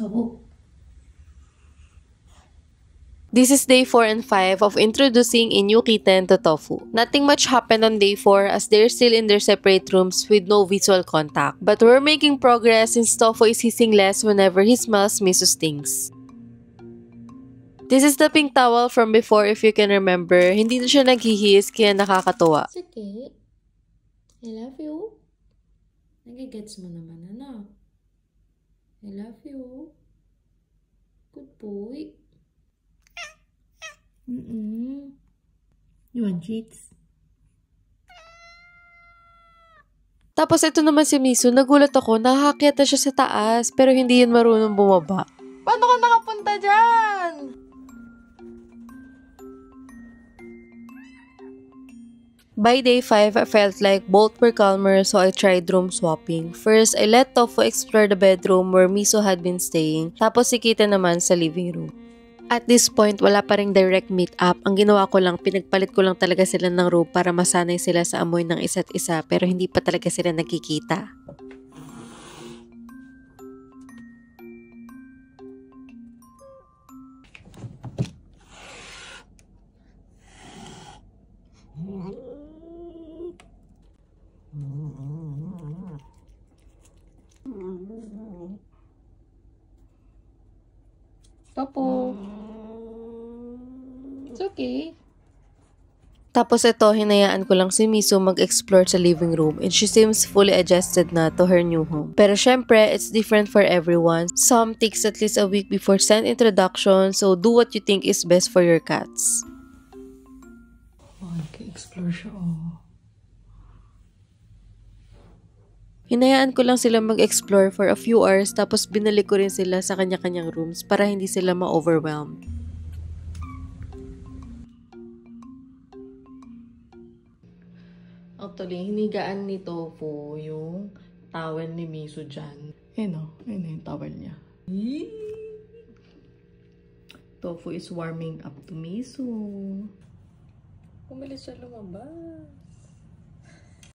Abo. This is day 4 and 5 of introducing a new kitten to Tofu. Nothing much happened on day 4 as they're still in their separate rooms with no visual contact. But we're making progress since Tofu is hissing less whenever he smells Misu's things. This is the pink towel from before if you can remember. Hindi na siya naghihis kaya nakakatuwa. Sige. I love you. Nagigets mo naman, ano? I love you. Good boy. You want treats? Tapos ito naman si Misu, nagulat ako, nakakakyat na siya sa taas pero hindi yun marunong bumaba. Paano ka nakapunta dyan? By day 5, I felt like both were calmer so I tried room swapping. First, I let Tofu explore the bedroom where Misu had been staying, tapos si Kita naman sa living room. At this point, wala pa ring direct meet-up. Ang ginawa ko lang, pinagpalit ko lang talaga sila ng room para masanay sila sa amoy ng isa't isa pero hindi pa talaga sila nagkikita. Papo. It's okay. Tapos ito, hinayaan ko lang si Misu mag-explore sa living room and she seems fully adjusted na to her new home. Pero syempre, it's different for everyone. Some takes at least a week before scent introduction, so do what you think is best for your cats. Oh, nag-explore siya, oh. Hinayaan ko lang sila mag-explore for a few hours tapos binalik ko rin sila sa kanya-kanyang rooms para hindi sila ma-overwhelm. Actually, hinigaan ni Tofu yung towel ni Misu dyan. Ayun yung towel niya. Tofu is warming up to Misu. Pumilis siya lumabas.